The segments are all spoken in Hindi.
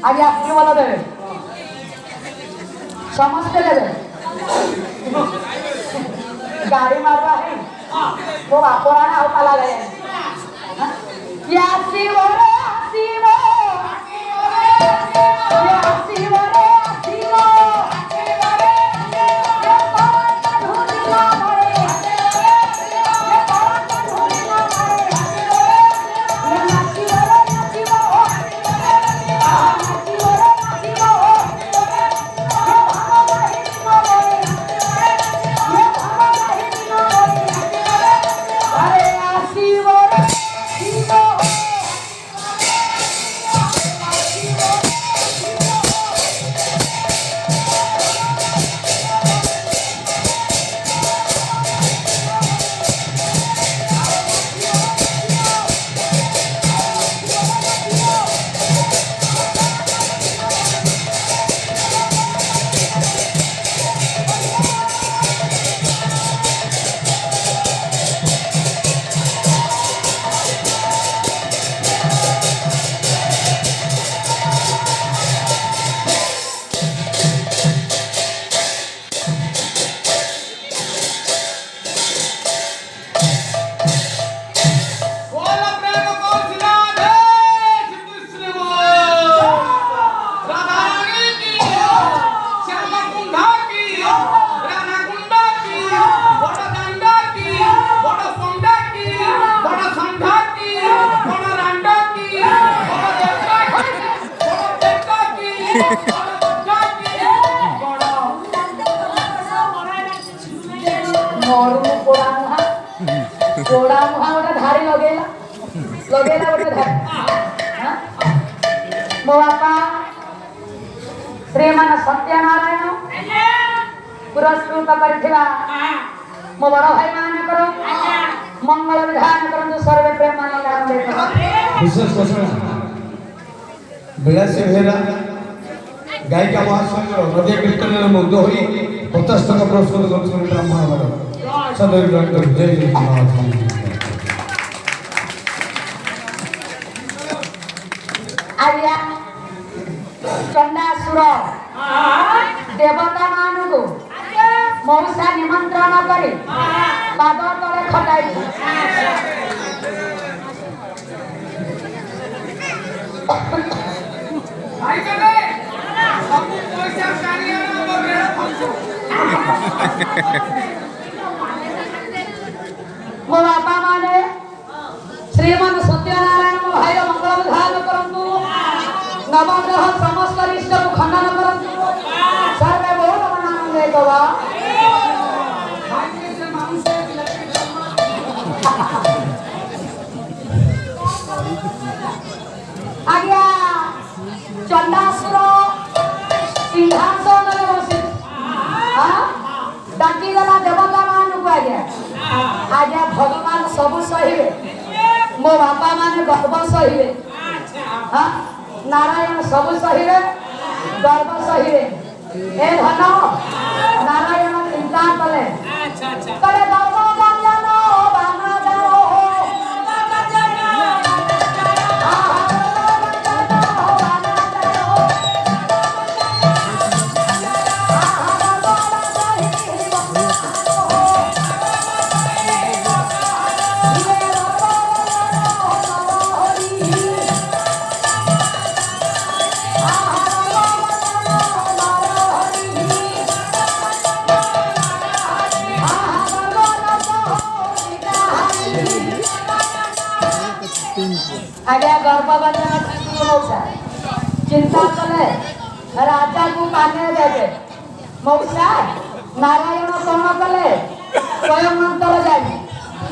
আগে আপনি বলা দেবে समझते देवे गाड़ी मारवा है वो पुराना होता लगा है या शिवो रे शिवो या शिवो रे शिवो गोड़ा मुहा गोटे धारी लगेला लगेला गोटे धारी मो बापा श्रीमान सत्यनारायण पुरस्कृत करथिबा मो बड़ भाई मानकर मंगल विधान करंतु सर्वे प्रेमानंद विशेष घोषणा विलासी भेरा गायिका महासंघ हृदय कीर्तन मुग्ध हो 50 टका पुरस्कृत कर ब्राह्मण सदैव डॉक्टर जय जगन्नाथ आया चंडासुर देवता मानू मौसा निमंत्रण करे पाद तले खटाई मो बापा माने श्रीमान सत्यनारायण मो भाई मंगल विधान करंतु नवग्रह समस्त इष्ट को खंडन करंतु सर्वे बोल मनांगे गवा आज्ञा चंडासुर सिंहासन रे बसी हां डाकी गला देवता मान को आज्ञा आज्ञा भगवान सब सहिबे मो बापा माने गर्व सहिबे हाँ नारायण सब सहिबे गर्व सहिबे ए धन नारायण चिंता कले करे गर्व गंजन बाना जाओ आगे गर्भवंदन ठाकुर मौसा चिंता कले राजा को माने देवे मौसा नारायण कौन कले स्वयं अंतर जाए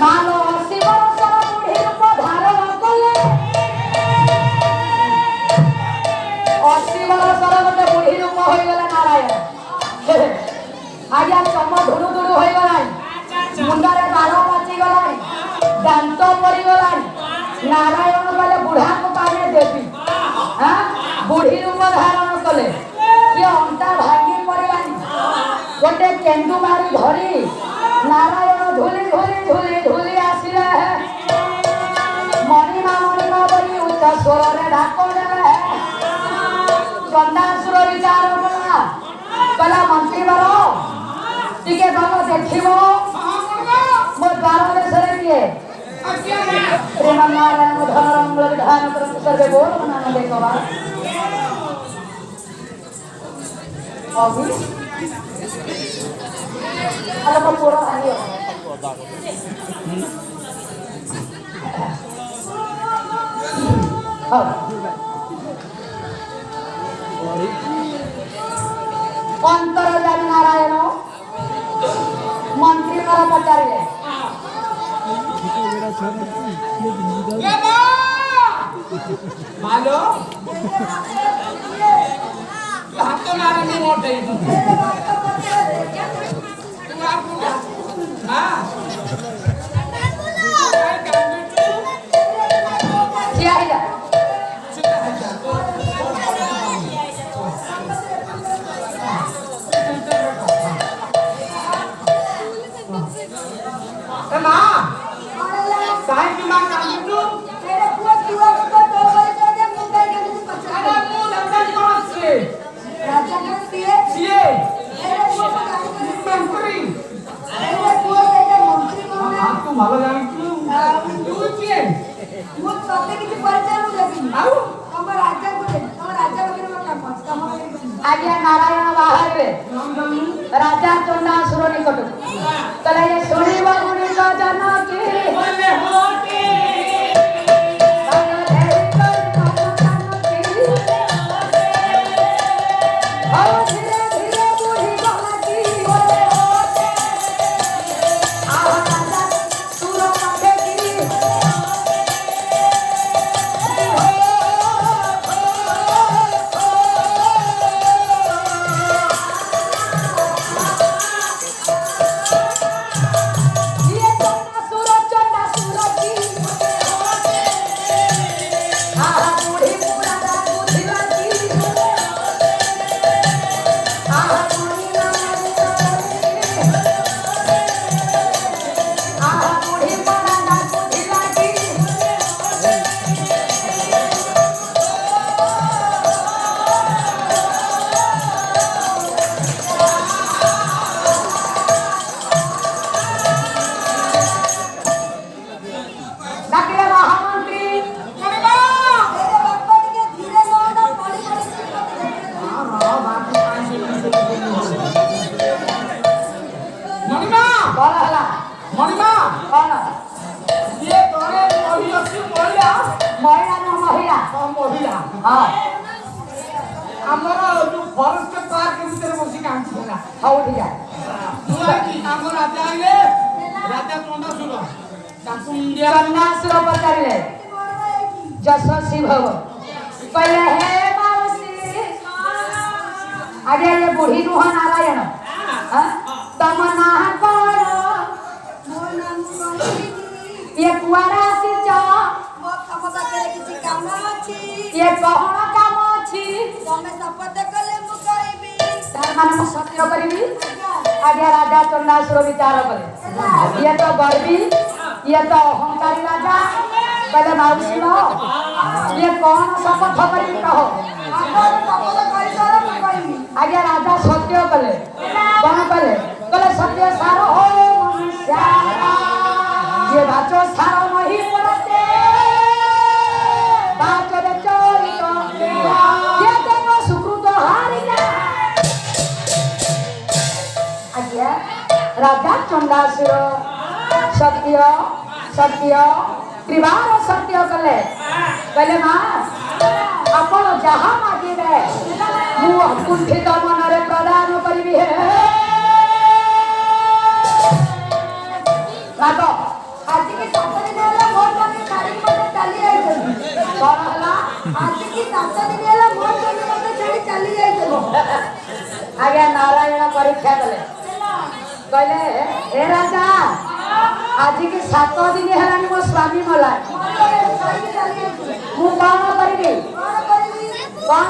मानो 80 वर्षर बुढ़ी रूप धारण कले 80 वर्षर गोटे बुढ़ी रूप हो गले नारायण आगे चम धुड़ु धुड़ु हो गलानी मुंडरे बाल पाची गलानी दांत पड़ी गलानी नारायण कले बुढ़ा को पाने देवी हाँ बुढ़ी रूप धारण कले ये अंता भांगी पड़ानी गोटे केंदु मारी धरी नारायण झूली झूली झूली झूली आसिले है मणिमा बोली उच्च स्वर रे ढाक देवे चंदासुर विचार कला कला मंत्री बारो टिके बाबा देखिबो मो द्वार देश रे किए श्रीमन्नारायण धर्म विधान करम सर्वे बोल नाम देखवा अभी अलग पूरा आयो अंतर जानी नारायण मंत्री कर पचारिले मालो हाथ तो मारे नहीं मोटे तू आप हां क्या है ना साईं की मां काम तू तेरे पुआ पुआ को तो बोलते हैं मुंबई के लिए अरे मुंह लगा कौन से राजा ने सीए तेरे पुआ को मंत्री तेरे पुआ के मंत्री कौन है तू भालो जानी तू किए वो सत्य की परिचय हो जाती आउ तुम राजा वगैरह में काम करता आज्ञा नारायण बाहर रे राजा चंडासुर निकट तले ये सुनी बाबुनी का जाना के बोले होती जससी भव पहले हे माउसी आगे ये बुढ़ी नुह नारायण तम ना करो ये कौन काम अछि ତମେ ଶପଥ କଲେ ମୁଁ କହିବି तार माने मैं सत्य करिबी आगे राजा चंडासुर विचार करे ये तो गर्वी ये तो अहंकारी राजा पहले माउसी लो ये कौन शपथ करिबी कहो ଆପଣ ଶପଥ କରିସାର ମୁଁ କହିବି आगे राजा सत्य कले कौन कले कले सत्य सार हो मनुष्य ये बाचो सार नहीं पड़ते बाचो रे चोरी तो ये देखो सुकृत हारिला आगे राजा चंडासुर सत्य सत्य त्रिवार सत्य कले कले मां आपण जहा मागिबे मु कुंठित मनरे प्रदान करिबी हे मागो ଆଜି କି 7 ଦିନ ହେଲା ମୋ ସ୍ୱାମୀ ଛାଡ଼ିକି ମୋତେ ଚାଲି ଯାଇଛନ୍ତି कौन हला ଆଜି କି 7 ଦିନ ହେଲା ମୋ ସ୍ୱାମୀ ମୋତେ ଛାଡ଼ି ଚାଲି ଯାଇଛନ୍ତି आगे नारायण परीक्षा कले कहले हे राजा आज की 7 दिन हेलानी मो स्वामी मला ମୋତେ ଛାଡ଼ିକି ଚାଲି ଯାଇଛନ୍ତି मु कौन करिबी କଣ କରିବି कौन